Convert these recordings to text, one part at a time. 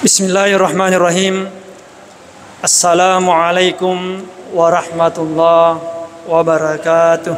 Bismillahirrahmanirrahim. Assalamualaikum warahmatullahi wabarakatuh.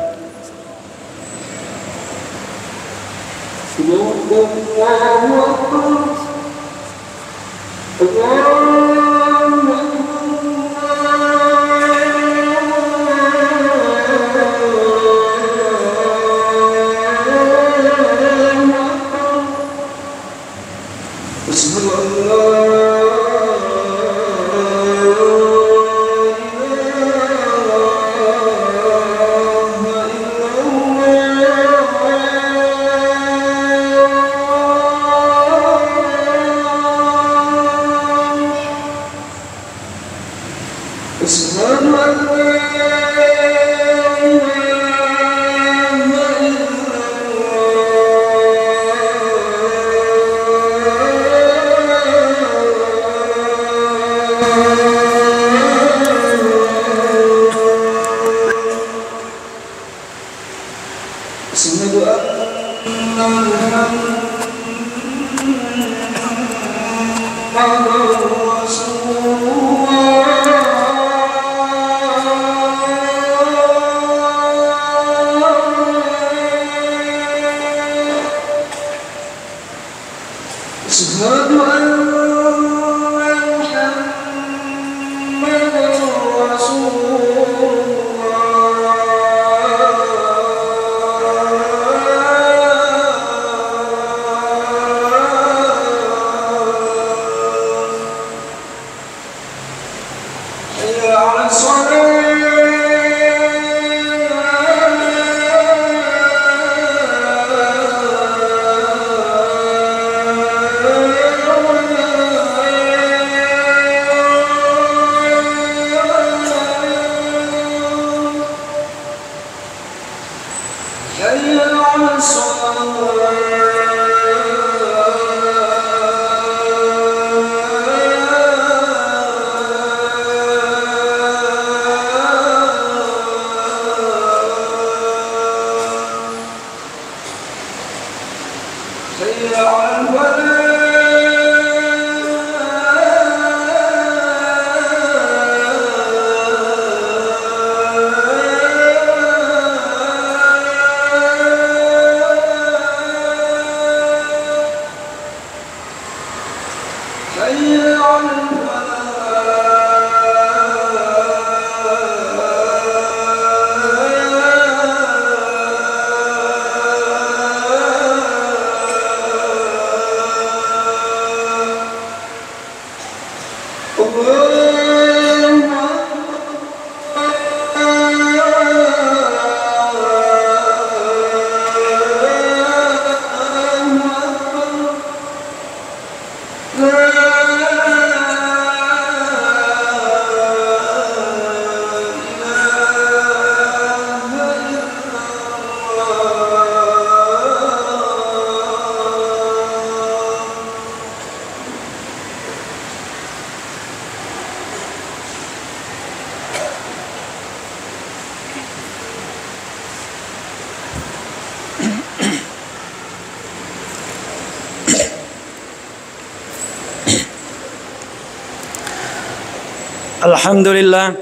Alhamdulillah.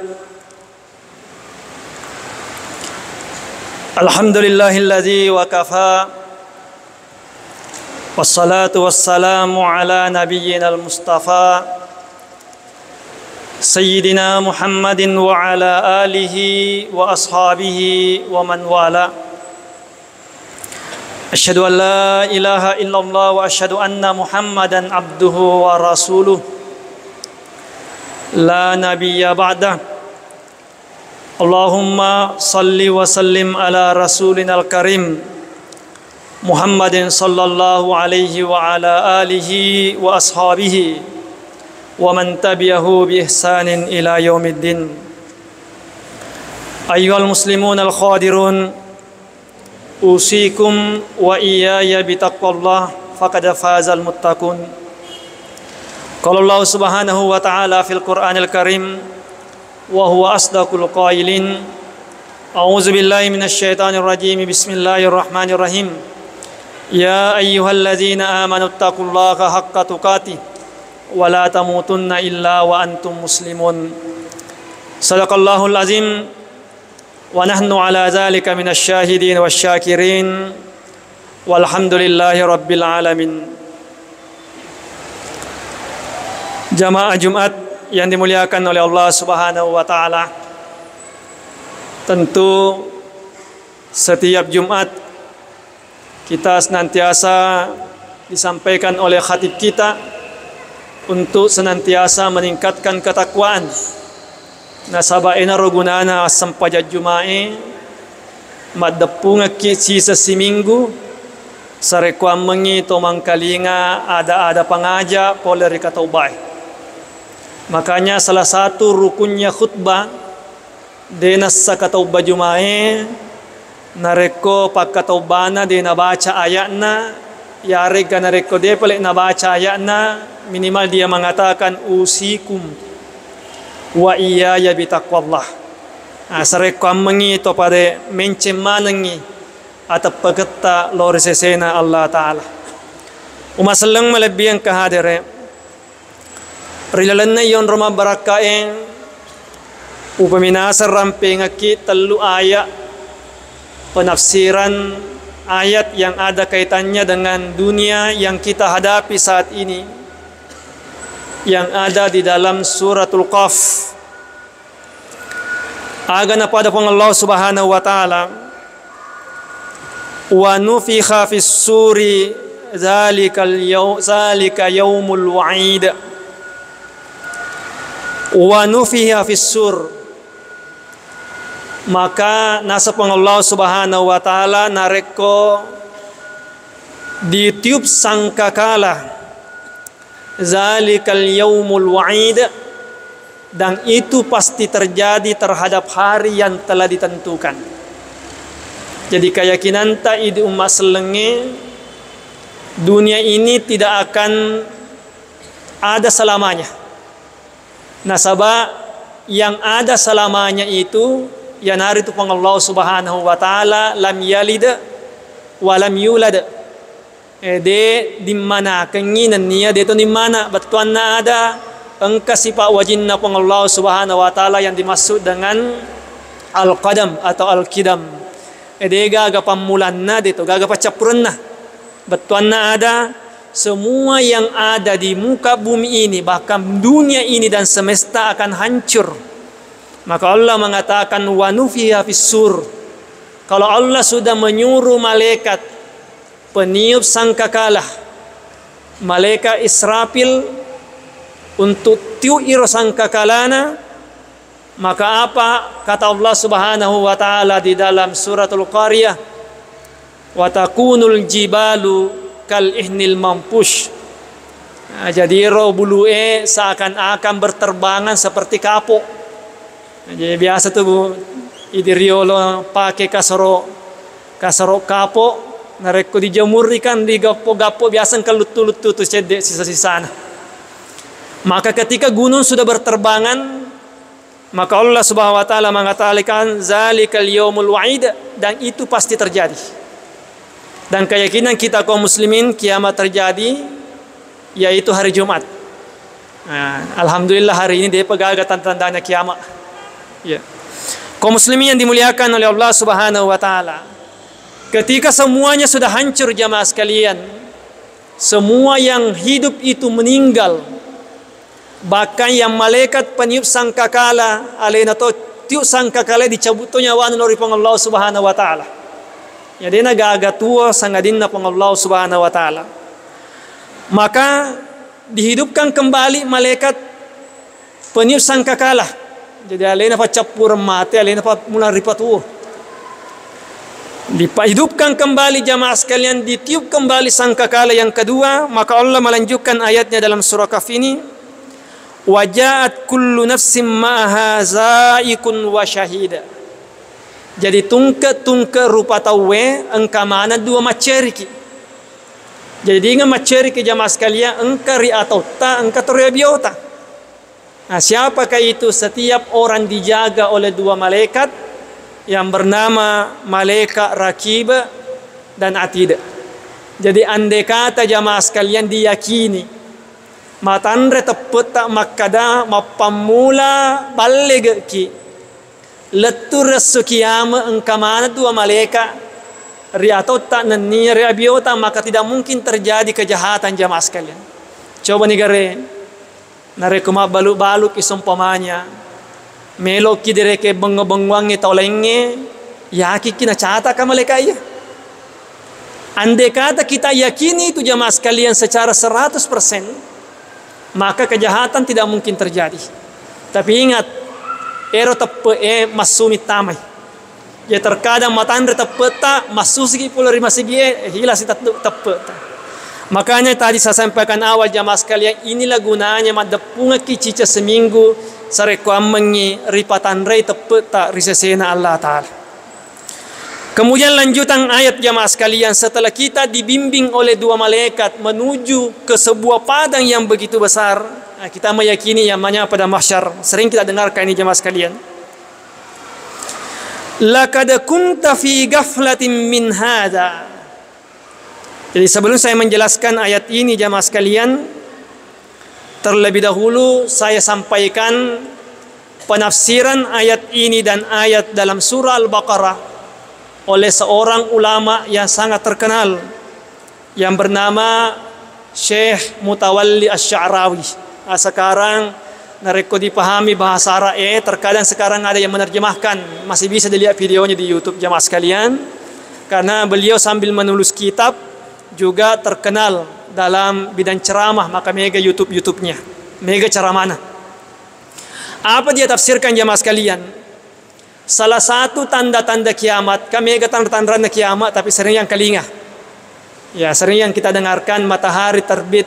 Alhamdulillahilladzi wa kafa. Wassalatu wassalamu ala nabiyyinal mustafa Sayyidina Muhammadin wa ala alihi wa ashabihi wa man wala. Asyhadu an la ilaha illallah wa asyhadu anna Muhammadan abduhu wa rasuluh. La nabiyya ba'dah. Allahumma salli wa sallim ala rasulinal karim Muhammadin sallallahu alaihi wa ala alihi wa ashabihi wa man tabi'ahu bi ihsanin ila yaumiddin. Ayyuhal muslimun al khadirun, usikum wa iyaya bi taqwallah faqad fazal muttaqun. Qala Allah subhanahu wa ta'ala fil Qur'anil Karim wa huwa asdaqul qailin. A'udzu billahi minasy syaithanir rajim. Bismillahirrahmanirrahim. Ya ayyuhalladzina amanu taqullaha haqqa tuqatih wa la tamutunna illa wa antum muslimun. Sadaqallahul azim wa nahnu ala zalika minasy syahidin wasyakirin walhamdulillahi rabbil alamin. Jamaah Jumat yang dimuliakan oleh Allah Subhanahu wa taala, tentu setiap Jumat kita senantiasa disampaikan oleh khatib kita untuk senantiasa meningkatkan ketakwaan. Nasabaina rogunana sampajat Jumae maddepunga sisa seminggu sarekuan mengi tomang kalinga ada pengaja poleri kataubai. Makanya salah satu rukunnya khutbah denas sakatauba Jumae nareko pakataubana dena baca ayatna yare ganareko de pale na baca ayatna minimal dia mengatakan usikum wa iyaya bitaqwallah. Sareko mengi to pade mencemanangi atau pagata lor sesena Allah taala. Umasallang malabiyang kahadere rilalan na yon roma barakaeng upaminasar ramping aki telu ayat penafsiran ayat yang ada kaitannya dengan dunia yang kita hadapi saat ini, yang ada di dalam suratul Qaf. Agana pada Allah Subhanahu wa taala, wa nufikha fis suri zalika yaumul wa'id. Wa nufikha fis sur, maka nasab Allah Subhanahu wa taala nareko ditiup sangkakala zalikal yaumul wa'id, dan itu pasti terjadi terhadap hari yang telah ditentukan. Jadi keyakinan ta idi umat selenge dunia ini tidak akan ada selamanya. Nasabah yang ada selamanya itu yang hari itu Allah Subhanahu wa taala lam yalid wa lam yulad. De di mana kenginan niya de to di mana batuan na ada engka sifat wajinna Allah Subhanahu wa taala yang dimaksud dengan al-qadam atau al-qidam. De gaga pamulanna de to gaga pacapuranna batuan na ada semua yang ada di muka bumi ini, bahkan dunia ini dan semesta akan hancur. Maka Allah mengatakan wa nufiha fis-sur. Kalau Allah sudah menyuruh malaikat peniup sangkakala, malaikat Israfil untuk tiuir sangkakalana, maka apa kata Allah Subhanahu wa taala di dalam suratul Qariyah, wa takunul jibalu kal ihnil mampush. Jadi roh bulue seakan-akan berterbangan seperti kapok. Jadi biasa tuh idiriolo pakai kasaro kapok nareko dijemurikan di gapo-gapo biasa kelutu-lutu tuh cedek sisa-sisana. Maka ketika gunung sudah berterbangan, maka Allah Subhanahu wa taala mengatakan zalikal yaumul wa'id, dan itu pasti terjadi. Dan keyakinan kita kaum muslimin kiamat terjadi yaitu hari Jumat. Alhamdulillah hari ini dia pegaga tanda-tandanya kiamat. Ya. Kaum muslimin yang dimuliakan oleh Allah Subhanahu wa taala, ketika semuanya sudah hancur jamaah sekalian, semua yang hidup itu meninggal, bahkan yang malaikat peniup sangkakala alena to tiup sangkakala dicabut nyawa oleh Allah Subhanahu wa taala. Ya dia gaga tua sangadinna Allah Subhanahu wa taala. Maka dihidupkan kembali malaikat peniup sangkakala. Jadi alena pa capur mati, alena pa mula ripatu. Dihidupkan kembali jamaah sekalian, ditiup kembali sangkakala yang kedua, maka Allah melanjutkan ayatnya dalam surah Kahf ini, wa ja'at kullu nafsin ma'aha za'ikun wa syahida. Jadi tungke rupa tawe engka mana dua maceriki. Jadi ingat maceriki jamaah sekalian, engka ri atau ta engka ria biota. Nah, siapakah itu? Setiap orang dijaga oleh dua malaikat yang bernama malaikat Rakib dan Atid. Jadi andai kata jamaah sekalian diyakini Matandre teppet tak makada mapamula balle ki. Letur sukiyama engkamana dua malaikat riato tak nani riabiota, maka tidak mungkin terjadi kejahatan jamaah sekalian. Coba negara narekuma baluk-baluk isumpamanya melok ki dereke bengong-bengwangi taulenge yaki kina cata ka malaikat ya. Andai kata kita yakini itu jamaah sekalian secara 100%, maka kejahatan tidak mungkin terjadi. Tapi ingat, ero tepe masumi tamai. Ya terkadang matandre tepe tak masuki pula rima segi hilas tepe. Makanya tadi saya sampaikan awal jamaah sekalian, inilah gunanya madepunga kicica seminggu sareku amengi ripatandre tepe tak risesena Allah Ta'ala. Kemudian lanjutan ayat jamaah sekalian, setelah kita dibimbing oleh dua malaikat menuju ke sebuah padang yang begitu besar, kita meyakini yang namanya pada mahsyar. Sering kita dengarkan ini jamaah sekalian. Laqad kunta fi ghaflatin min hadza. Jadi sebelum saya menjelaskan ayat ini jamaah sekalian, terlebih dahulu saya sampaikan penafsiran ayat ini dan ayat dalam surah Al-Baqarah oleh seorang ulama yang sangat terkenal yang bernama Syekh Mutawalli Asy-Sya'rawi. Sekarang nareko dipahami bahasa Arab, terkadang sekarang ada yang menerjemahkan, masih bisa dilihat videonya di YouTube jamaah sekalian, karena beliau sambil menulis kitab juga terkenal dalam bidang ceramah, maka mega YouTube-nya mega ceramah. Apa dia tafsirkan jamaah sekalian? Salah satu tanda-tanda kiamat, kami mega tanda-tanda kiamat, tapi sering yang kelinga. Ya, sering yang kita dengarkan matahari terbit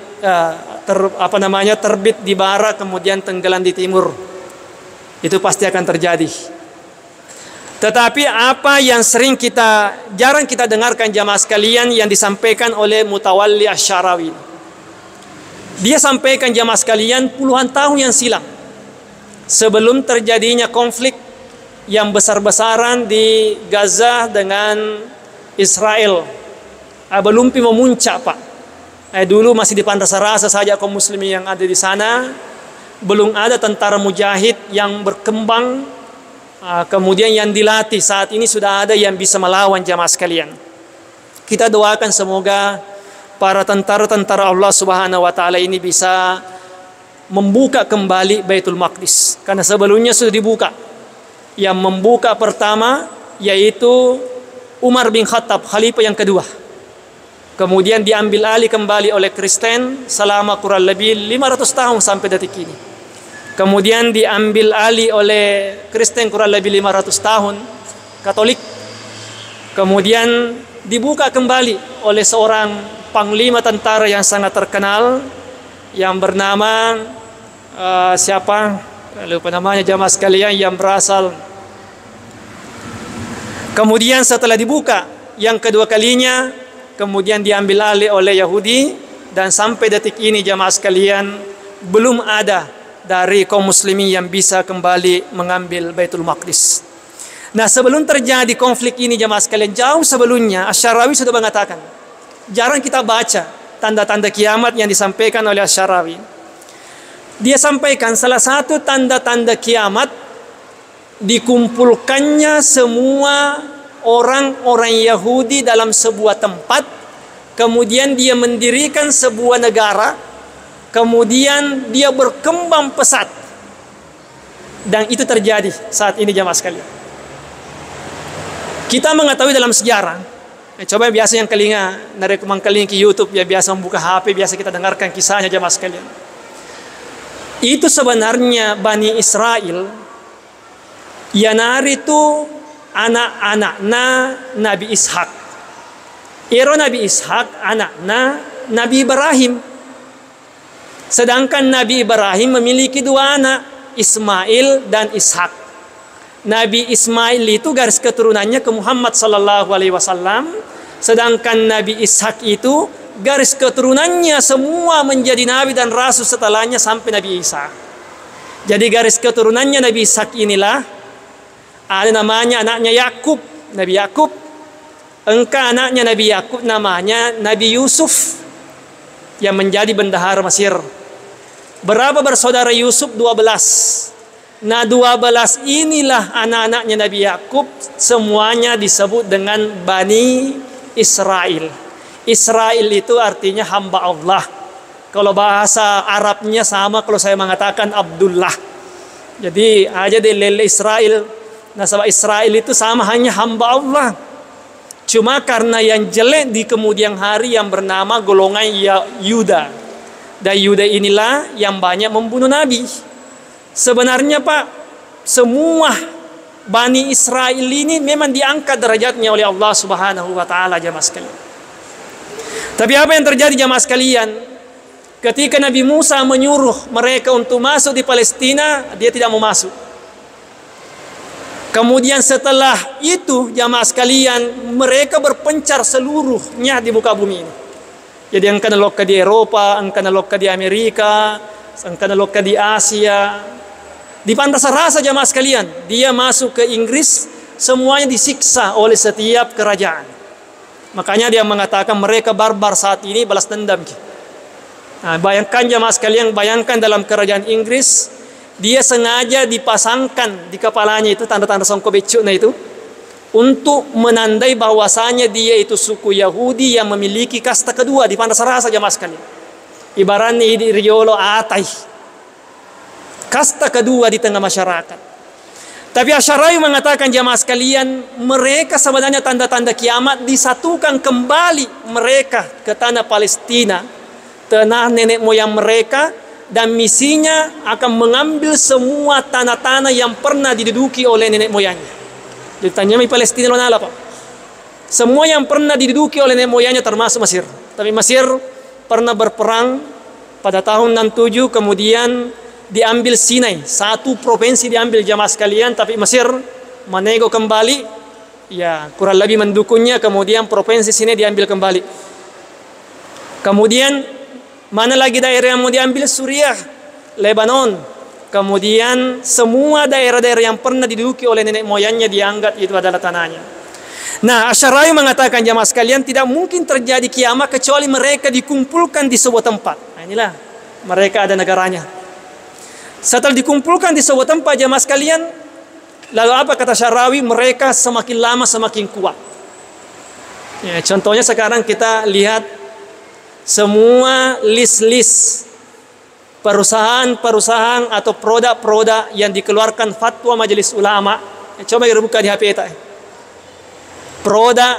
terbit di barat kemudian tenggelam di timur. Itu pasti akan terjadi. Tetapi apa yang jarang kita dengarkan jamaah sekalian yang disampaikan oleh Mutawalli Asy-Sya'rawi. Dia sampaikan jamaah sekalian puluhan tahun yang silam, sebelum terjadinya konflik yang besar-besaran di Gaza dengan Israel. Belum memuncak Pak. Dulu masih di Pantasar Rasa saja kaum muslimin yang ada di sana. Belum ada tentara mujahid yang berkembang. Kemudian yang dilatih. Saat ini sudah ada yang bisa melawan jamaah sekalian. Kita doakan semoga para tentara-tentara Allah Subhanahu wa taala ini bisa membuka kembali Baitul Maqdis. Karena sebelumnya sudah dibuka. Yang membuka pertama yaitu Umar bin Khattab, khalifah yang kedua. Kemudian diambil alih kembali oleh Kristen selama kurang lebih 500 tahun sampai detik ini. Kemudian diambil alih oleh Kristen kurang lebih 500 tahun, Katolik. Kemudian dibuka kembali oleh seorang panglima tentara yang sangat terkenal yang bernama siapa? Lupa namanya jamaah sekalian, yang berasal. Kemudian setelah dibuka yang kedua kalinya, kemudian diambil alih oleh Yahudi, dan sampai detik ini jamaah sekalian belum ada dari kaum muslimin yang bisa kembali mengambil Baitul Maqdis. Nah, sebelum terjadi konflik ini jamaah sekalian, jauh sebelumnya Asy-Sya'rawi sudah mengatakan, jarang kita baca tanda-tanda kiamat yang disampaikan oleh Asy-Sya'rawi. Dia sampaikan salah satu tanda-tanda kiamat dikumpulkannya semua orang-orang Yahudi dalam sebuah tempat, kemudian dia mendirikan sebuah negara, kemudian dia berkembang pesat, dan itu terjadi saat ini jamaah sekalian. Kita mengetahui dalam sejarah, coba biasa yang kelinga narek mangkeling ke YouTube, ya biasa membuka HP, biasa kita dengarkan kisahnya jamaah sekalian. Itu sebenarnya Bani Israel Yanar itu anak-anaknya Nabi Ishak. Ero Nabi Ishak anaknya Nabi Ibrahim. Sedangkan Nabi Ibrahim memiliki dua anak, Ismail dan Ishak. Nabi Ismail itu garis keturunannya ke Muhammad sallallahu alaihi wasallam, sedangkan Nabi Ishak itu garis keturunannya semua menjadi nabi dan rasul setelahnya sampai Nabi Isa. Jadi garis keturunannya Nabi Ishak inilah ada namanya anaknya Yakub, Nabi Yakub. Engkau anaknya Nabi Yakub namanya Nabi Yusuf yang menjadi bendahara Mesir. Berapa bersaudara Yusuf? 12. Nah 12 inilah anak-anaknya Nabi Yakub, semuanya disebut dengan Bani Israel. Israel itu artinya hamba Allah. Kalau bahasa Arabnya sama kalau saya mengatakan Abdullah. Jadi aja di lele Israel. Nasabah Israel itu sama, hanya hamba Allah. Cuma karena yang jelek di kemudian hari yang bernama golongan Yuda. Dan Yuda inilah yang banyak membunuh Nabi. Sebenarnya Pak, semua Bani Israel ini memang diangkat derajatnya oleh Allah Subhanahu wa taala, jamaah sekalian. Tapi apa yang terjadi jamaah sekalian? Ketika Nabi Musa menyuruh mereka untuk masuk di Palestina, dia tidak mau masuk. Kemudian setelah itu jamaah sekalian, mereka berpencar seluruhnya di muka bumi ini. Jadi yang kena loka di Eropa, yang kena loka di Amerika, yang kena loka di Asia. Di pantas rasa jamaah sekalian, dia masuk ke Inggris, semuanya disiksa oleh setiap kerajaan. Makanya dia mengatakan mereka barbar saat ini, balas dendam. Nah, bayangkan jamaah sekalian, bayangkan dalam kerajaan Inggris, dia sengaja dipasangkan di kepalanya itu tanda-tanda songko becuknya itu untuk menandai bahwasanya dia itu suku Yahudi yang memiliki kasta kedua di pantas rasa jamaah sekalian. Ibaratnya di Riolo Atai, kasta kedua di tengah masyarakat. Tapi Asy'ari mengatakan jamaah sekalian, mereka sebenarnya tanda-tanda kiamat, disatukan kembali mereka ke tanah Palestina, tanah nenek moyang mereka, dan misinya akan mengambil semua tanah-tanah yang pernah diduduki oleh nenek moyangnya. Ditanya di Palestina mana Pak? Semua yang pernah diduduki oleh nenek moyangnya termasuk Mesir. Tapi Mesir pernah berperang pada tahun 67, kemudian diambil Sinai, satu provinsi diambil jamaah sekalian, tapi Mesir menego kembali, ya kurang lebih mendukungnya, kemudian provinsi Sinai diambil kembali. Kemudian mana lagi daerah yang mau diambil? Suriah, Lebanon. Kemudian semua daerah-daerah yang pernah diduduki oleh nenek moyangnya dianggap itu adalah tanahnya. Nah, Asy'ari mengatakan jamaah sekalian, tidak mungkin terjadi kiamat kecuali mereka dikumpulkan di sebuah tempat. Nah, inilah mereka ada negaranya. Setelah dikumpulkan di sebuah tempat jamaah sekalian, lalu apa kata Syarawi? Mereka semakin lama semakin kuat. Ya, contohnya sekarang kita lihat semua list-list perusahaan-perusahaan atau produk-produk yang dikeluarkan fatwa Majelis Ulama. Coba buka di HP kita. Produk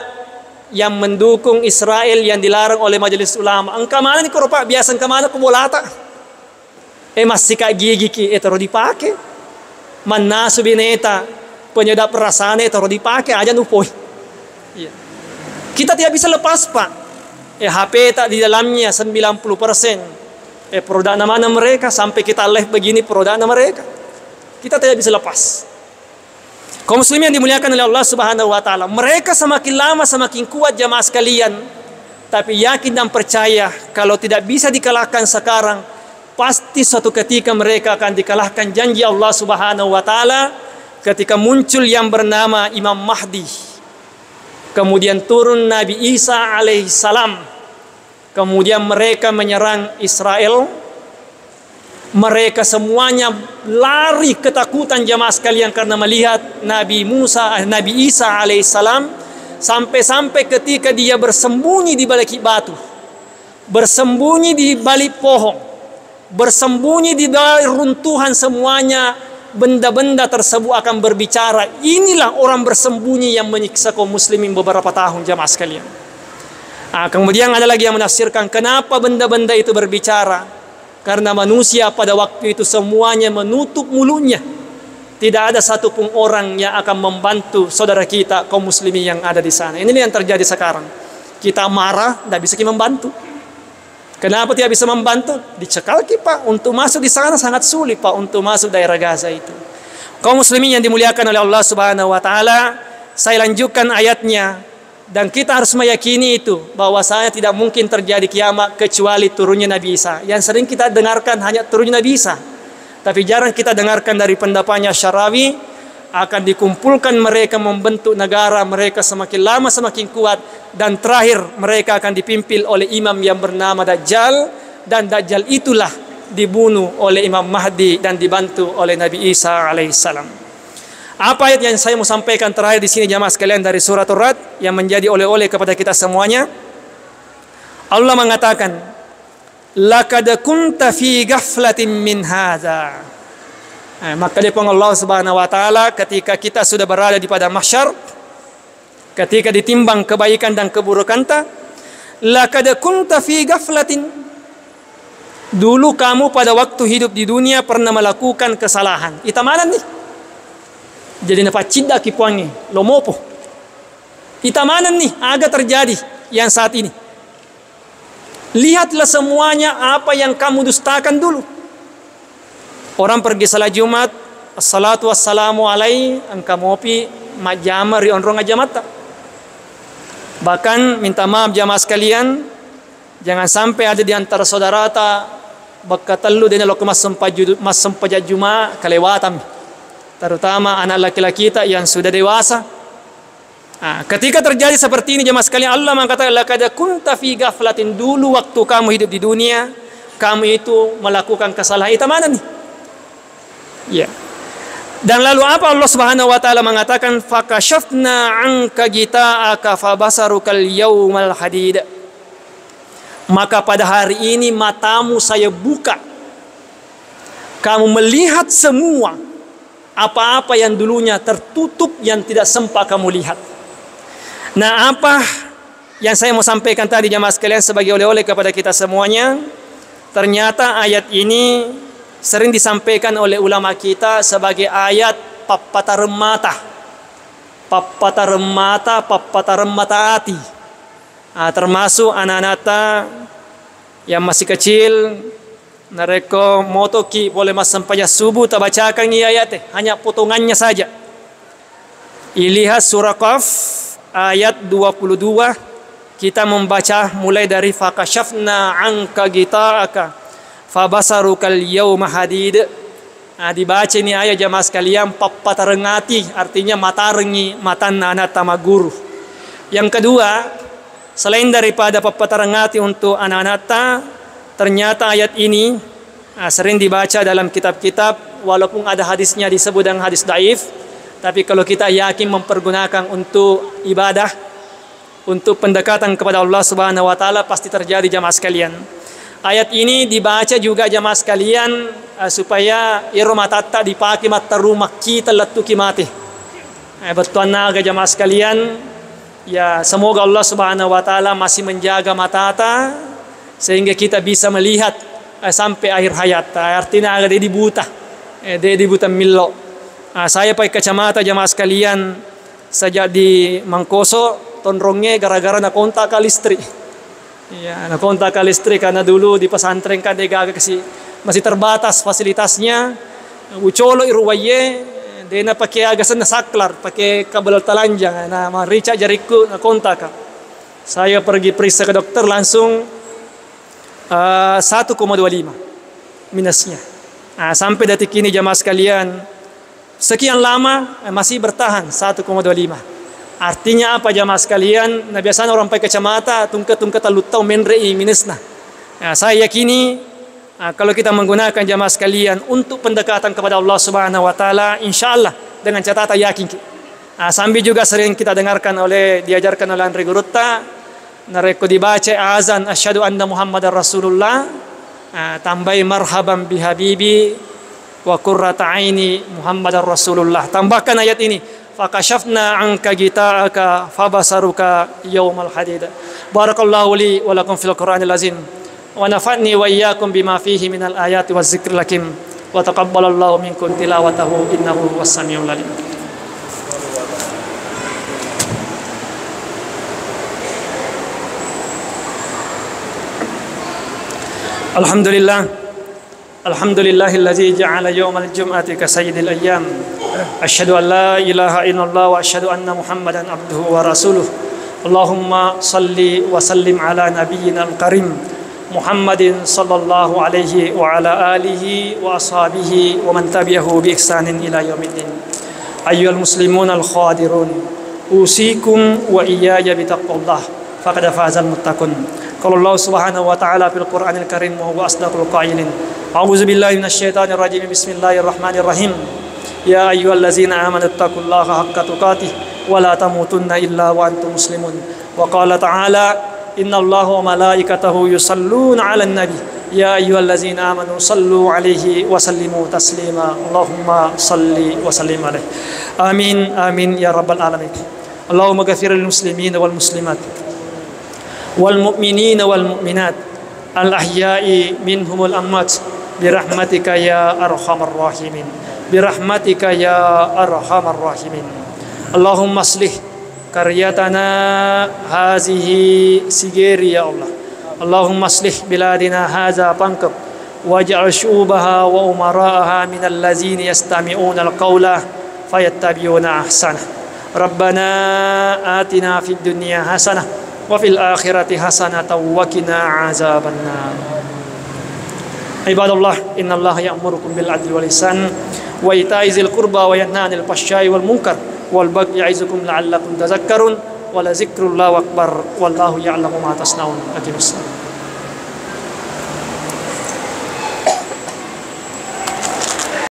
yang mendukung Israel yang dilarang oleh Majelis Ulama. Engkau mana nih Pak? Biasa engkau mana kumulata? Masih kak gigi taruh dipakai. Manasu bineta, penyedap perasaan taruh dipakai aja nupoi. Iya. Kita tidak bisa lepas Pak. HP tak di dalamnya 90%. Produk mana mereka, sampai kita live begini produk mereka. Kita tidak bisa lepas. Kaum muslimin yang dimuliakan oleh Allah Subhanahu wa taala, mereka semakin lama semakin kuat jamaah sekalian. Tapi yakin dan percaya kalau tidak bisa dikalahkan sekarang, pasti suatu ketika mereka akan dikalahkan. Janji Allah Subhanahu wa taala ketika muncul yang bernama Imam Mahdi. Kemudian turun Nabi Isa alaihissalam. Kemudian mereka menyerang Israel. Mereka semuanya lari ketakutan jamaah sekalian karena melihat Nabi Isa alaihissalam, sampai-sampai ketika dia bersembunyi di balik batu, bersembunyi di balik pohon, bersembunyi di balik runtuhan, semuanya benda-benda tersebut akan berbicara. Inilah orang bersembunyi yang menyiksa kaum muslimin beberapa tahun jamaah sekalian. Kemudian ada lagi yang menafsirkan kenapa benda-benda itu berbicara. Karena manusia pada waktu itu semuanya menutup mulutnya. Tidak ada satupun orang yang akan membantu saudara kita kaum muslimin yang ada di sana. Ini yang terjadi sekarang. Kita marah, tidak bisa kita membantu. Kenapa tidak bisa membantu? Dicekal Pak. Untuk masuk di sana sangat sulit Pak, untuk masuk daerah Gaza itu. Kaum muslimin yang dimuliakan oleh Allah Subhanahu wa taala, saya lanjutkan ayatnya. Dan kita harus meyakini itu, bahwasanya tidak mungkin terjadi kiamat kecuali turunnya Nabi Isa. Yang sering kita dengarkan hanya turunnya Nabi Isa, tapi jarang kita dengarkan dari pendapatnya Syarawi, akan dikumpulkan mereka membentuk negara mereka semakin lama semakin kuat, dan terakhir mereka akan dipimpin oleh imam yang bernama Dajjal. Dan Dajjal itulah dibunuh oleh Imam Mahdi dan dibantu oleh Nabi Isa alaihissalam. Apa ayat yang saya mau sampaikan terakhir di sini jamaah sekalian dari surat Ar-Ra'd yang menjadi oleh-oleh kepada kita semuanya? Allah mengatakan, laqad kunta fi ghaflatin min hadza. Maka dia Allah Subhanahu wa taala ketika kita sudah berada di pada mahsyar, ketika ditimbang kebaikan dan keburukan kita, laqad kunta fi ghaflatin. Dulu kamu pada waktu hidup di dunia pernah melakukan kesalahan. Itamanan nih. Jadi napa cinta kipuangi, lomopo. Itamanan nih agak terjadi yang saat ini. Lihatlah semuanya apa yang kamu dustakan dulu. Orang pergi salat Jumat, assalatu wassalamu alaihi, angka mopi majama ri onrong ajamata. Bahkan minta maaf jamaah sekalian, jangan sampai ada di antara saudara bakkatallu dina loko mas sempajat Jumat kelewatan, terutama anak laki-laki kita yang sudah dewasa. Ketika terjadi seperti ini jemaah sekalian, Allah mengatakan laqad kunta fi ghaflatin, dulu waktu kamu hidup di dunia kamu itu melakukan kesalahan. Itu mana nih? Ya. Dan lalu apa Allah Subhanahu wa taala mengatakan fakashafna anka gita'aka fabasarukal yaumal hadid. Maka pada hari ini matamu saya buka. Kamu melihat semua apa-apa yang dulunya tertutup, yang tidak sempat kamu lihat. Nah, apa yang saya mau sampaikan tadi jamaah sekalian sebagai oleh-oleh kepada kita semuanya, ternyata ayat ini sering disampaikan oleh ulama kita sebagai ayat papataremata. Papataremata hati. Termasuk anak-anak yang masih kecil, mereka motoki boleh masam pajak subuh tak bacakan ini ayat, hanya potongannya saja. Ilihat surah Qaf ayat 22, kita membaca mulai dari fakashafna anka gita'aka fabasarukal yawma hadid. Dibaca ini ayat jamaah sekalian papatarengati, artinya mata rengi matan anak tamaguru. Yang kedua, selain daripada papatarengati untuk anak-anak, ternyata ayat ini sering dibaca dalam kitab-kitab, walaupun ada hadisnya disebut dengan hadis daif, tapi kalau kita yakin mempergunakan untuk ibadah, untuk pendekatan kepada Allah Subhanahu wa taala, pasti terjadi jamaah sekalian. Ayat ini dibaca juga jamaah sekalian supaya iromatatta dipakai mata rumah kita letuki mati. Betul naga jamaah sekalian. Ya, semoga Allah Subhanahu wa taala masih menjaga mata sehingga kita bisa melihat sampai akhir hayat. Artinya agak dia dibuta milo. Saya pakai kacamata jamaah sekalian sejak di Mangkoso, tonrongnya gara-gara nak kontak ke listrik. Ya, nak kontak ke listrik karena dulu di pesantren kan dia agak masih terbatas fasilitasnya. Ucolo irwaye dia na pakai agak sana saklar, pakai kabel telanjang. Nah, marica jariku na kontak. Saya pergi periksa ke dokter langsung 1,25 minusnya. Sampai detik ini jamaah sekalian, sekian lama masih bertahan 1,25. Artinya apa jamaah sekalian? Nah, biasanya orang pakai kacamata tungkat talutau menrei minusna. Saya yakini kalau kita menggunakan jamaah sekalian untuk pendekatan kepada Allah Subhanahu wa taala, insyaallah dengan catatan yakin. Sambil juga sering kita dengarkan diajarkan oleh Andre Gurutta, nareko dibaca azan asyhadu anna Muhammadar Rasulullah, tambahi marhaban bihabibi wa qurrata aini Muhammadar Rasulullah. Tambahkan ayat ini, fakashafna anka gita'aka fabasaruka yaumal hadid. Barakallahu li wa lakum fil Qur'anil azim. Wa nafa'ni wa iyyakum bima fihi minal ayati waz zikril hakim. Wa taqabbalallahu minkum tilawatahu innahu huwas samiul alim. Alhamdulillahilladzi ja'ala yawmal jum'ati ka sayyidil ayyam. Asyhadu an la ilaha illallah wa asyhadu anna Muhammadan abduhu wa rasuluh. Allahumma salli wa sallim ala nabiyyina al-karim Muhammadin sallallahu alaihi wa ala alihi wa ashabihi wa man tabi'ahu bi ihsanin ila yaumiddin. Ayyuhal muslimun al-khadirun, usikum wa iyaya bi taqwallah. faqad fazal muttaqun. Qala Allah Subhanahu wa ta'ala fil Qur'anil Karim wa huwa asdaqul qailin. A'udzu billahi minasyaitonir rajim. Bismillahirrahmanirrahim. Ya ayyuhallazina amanu taqullaha haqqa tuqatih wa la tamutunna illa wa antum muslimun. Wa qala ta'ala innallaha wa malaikatahu yusalluna 'alan nabi. Ya ayyuhallazina amanu sallu 'alaihi wa sallimu taslima. Allahumma salli wa sallim 'alaihi. Amin amin ya rabbal alamin. Allahumma ghafir lil muslimin wal muslimat wal mu'minin wal mu'minat al ahya'i minhum wal amwat birahmatika ya arhamar rahimin. Birahmatika ya arhamar rahimin. Allahumma aslih qaryatana hazihi sigeri ya Allah. Allahumma aslih biladina hadza Pangkep waj'al syubaha wa umara'aha minal ladzina yastami'una al-qawla fayattabi'una ahsanah. Rabbana atina fid dunya hasanah wa fil akhirati hasanah wa qina azabannar. Ibadallah, innallaha ya'murukum bil adli wal ihsan wa ita'i dzil qurba wa yanha 'anil fahsya'i wal munkar wal baghi ya'izukum la'allakum tadhakkarun wa la dzikrullahi akbar wallahu ya'lamu ma tasnaun. Aqimus salat.